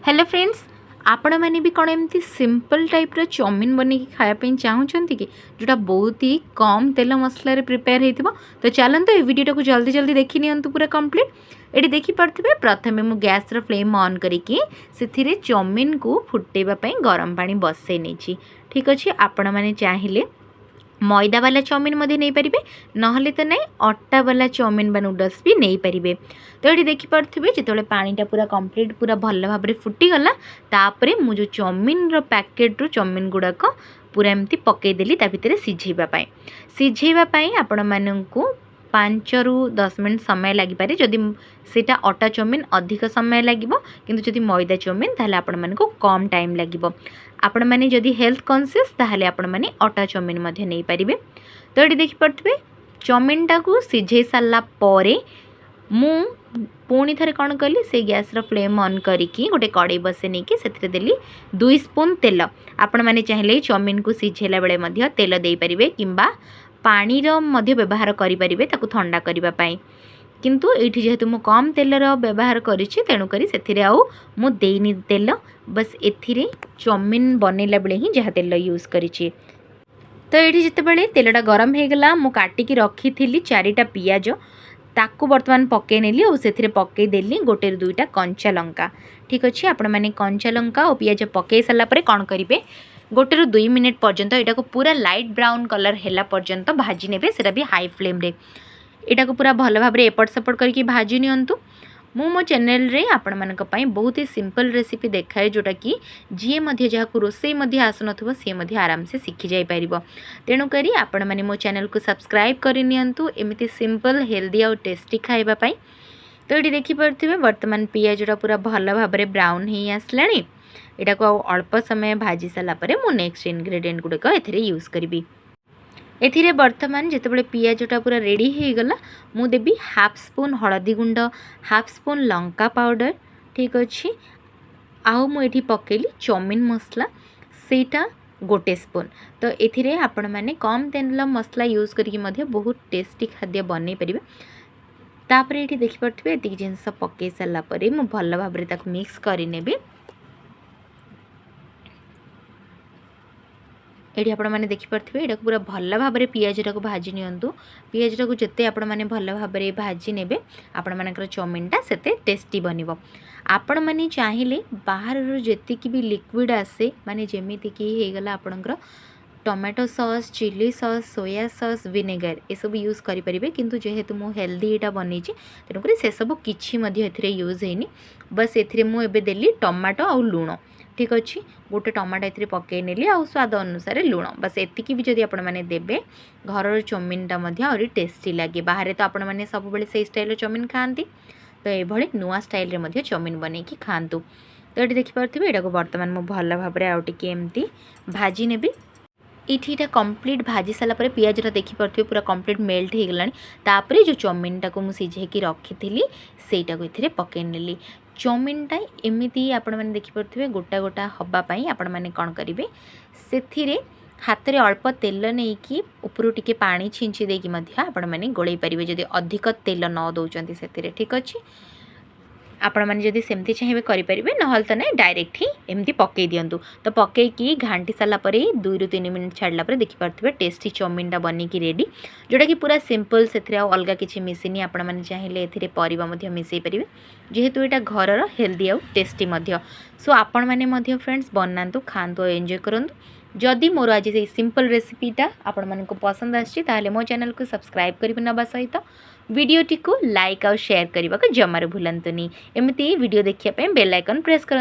Hello friends, आपण मैंने भी कौन एमती सिंपल टाइप रो चाउमिन बन खायापी चाहूँगी कि जोटा बहुत ही कम तेल मसलार प्रिपेयर हो। तो चलते ये वीडियो को जल्दी जल्दी देखी नियंतु पूरा कंप्लीट। ये देखिपे प्रथम मु गैस फ्लेम ऑन करके चाउमिन को फुटेबाई गरम पानी बसई नहीं। ठीक अच्छे, आपण मैंने चाहिए मैदा वाला चाउमिन नहीं पारे, नहले तो नहीं अटा वाला चाउमिन बा नूडल्स भी नहीं पारे। तो ये देखिपे जो पानीटा पूरा कंप्लीट पूरा भल भाव में फुटीगला तापर मु जो चाउमिन पैकेट रू चाउमिन गुड़ाक पूरा एमती पकईदेली भितर सिझेवाई आपण मानू 5 ରୁ 10 मिनट समय लगिपारे। जदि सेटा अटा चाउमिन अधिक समय लगे किंतु जदि मैदा चाउमिन ताहले आपण मानकु कम टाइम लगिबो। आपण माने जदि हेल्थ कॉन्शियस ताहले आपण माने अटा चाउमिन मध्ये नहीं पारिबे। तो ये देखि पड़थिबे चाउमिन टाकू सिझे सारला परे मु पुणी थरे कौन कली से गैस फ्लेम ऑन करिकी गोटे कड़ाई बसे नहीं कि से देली 2 स्पून तेल। आपण माने चाहिले चाउमिन को सिझेला बेले मध्य तेल दे पारिबे किंबा पानी रो मध्य व्यवहार करि पारिबे ताकू ठंडा करिबा पाई। किंतु एठी जेहेतु मु कम तेलर व्यवहार करिछि तेणु करी सेथिरे आउ मु देनी तेल, बस एथिरे चाउमिन बनेला बेले ही जहा तेल यूज करिछि। तो ये जितेबाला तेलटा गरम हो गला मु काटिकी रखी 4टा पियाज ताकू बर्तमान पकई नेली और से पकईदेली 1 ରୁ 2टा कंचा लंका। ठीक अच्छे, आपण मैंने कंचा लंका और पियाज पकई सारा कौन करेंगे 1 ରୁ 2 मिनिट पर्यंत यहाँ को पूरा लाइट ब्राउन कलर है पर्यंत भाजी ने भी हाई फ्लेम रे यहाँ को पूरा भल भाव एपट सेपट करके भाजी नियंतु। मु मो चैनल रे आपण मानक पई बहुत ही सिंपल रेसिपी देखाए जोटा कि जी जहाँ को रोसई आसन सी आराम से शिखी जाई परिबो। तेणु करी आपण माने मो चैनल को सब्सक्राइब करि नियंतु एमिति सिंपल हेल्दी और टेस्टी खाइबा पई। तो ये देखि परथिबे वर्तमान पियाजटा पूरा भल भाव में ब्राउन ही आसलाणी। यहाँ को अल्प समय भाजी सारा पर मु नेक्स्ट इनग्रेडिएंट गुड़िक एथिरे यूज करी। एथिरे वर्तमान जितेबाला पियाजटा पूरा रेडी हो गला मु देबी 1/2 स्पून हलदी गुंड, 1/2 स्पून लंका पाउडर। ठीक अच्छे, आउ मुझे पकेली चाउमिन मसला सेटा 1 स्पून। तो एथिरे आपण माने कम तेल मसला यूज करके बहुत टेस्टी खाद्य बनै परिबे। तापर ये देखिपे ये जिनस पकई सारापर मु भल भाव में मिक्स करनेबी। ये आपण मैंने देखिपे यहाँ पूरा भल भाव में पियाजटा को भाजी नियंतु। पियाजटा को जिते आपण मैंने भल भाव में भाजी नेबे आपण मानकर चाउमिनटा सेते टेस्टी बनिबो। आपण मैंने चाहिए बाहर जेतिकी भी लिक्विड आसे माने जेमिति कि हे गला आपणकर tomato sauce, chilli sauce, soya sauce, vinegar ये सब यूज करि परिबे। किंतु जेहेतु मु हेल्दी एटा बनीची तेणुक से सब किछि मध्य एथिरे यूज हेनी। बस एथिरे मु एबे देली टमाटो और लूण। ठीक अच्छे, 1 टमाटो एथिरे पकई नेली आ स्वाद अनुसार लूण। बस एतिकी भी जदि आपण माने देबे घर चाउमिनटा मध्य और टेस्टी लगे। बाहर तो आपण माने सब बेले से स्टाइल चाउमिन खाती, तो ये नुआ स्टाइल रे मध्य चाउमिन बनैकी खातु। तो ये देखिपे यहाँ को बर्तमान मु भल भाव में आउटी एमती भाजी नेबी। ये कंप्लीट भाजी सारापर पियाजटा देखिपे पूरा कंप्लीट मेल्ट हो गलानी। तापर जो चाउमिनटा को मुझे सिझेकी रखी सेटा को ये पकई नेली। चाउमिनटा एमती आपण मैंने देखिपे गोटा गोटा हवापाई आपण मैंने कौन करेंगे से हाथ में अल्प तेल नहीं कि उपरू टिके पानी छिंची देकी आपण मैंने गोलई पारे जदि अधिक तेल न दौरान से। ठीक अच्छे, आपण मैंने जदि सेमती चाहिए करेंगे नहल तो नहीं डायरेक्ट ही एमती पकई दिंतु। तो पकईकी घाटी सारापर 2 ରୁ 3 मिनिट छाड़ला देखिपे टेस्टी चाउमिनटा बनिकी रेडी, जोटा कि पूरा सिंपल से अलग किसी मिसिनी। आपण मैंने चाहिए ए परिबा मिसई पारे जेहेतु यहाँ घर हेल्दी आउ टेस्टी। सो आपण मैंने फ्रेंड्स बनातु खातु एंजॉय करूँ। जदि मोर आज से सिंपल रेसिपीटा आपण मानक पसंद आछी मो चैनल को सब्सक्राइब कर नवा सहित वीडियोटी को लाइक और शेयर करने को जमार भूलंतुनी। एमती वीडियो देखिए बेल आइकन प्रेस कर।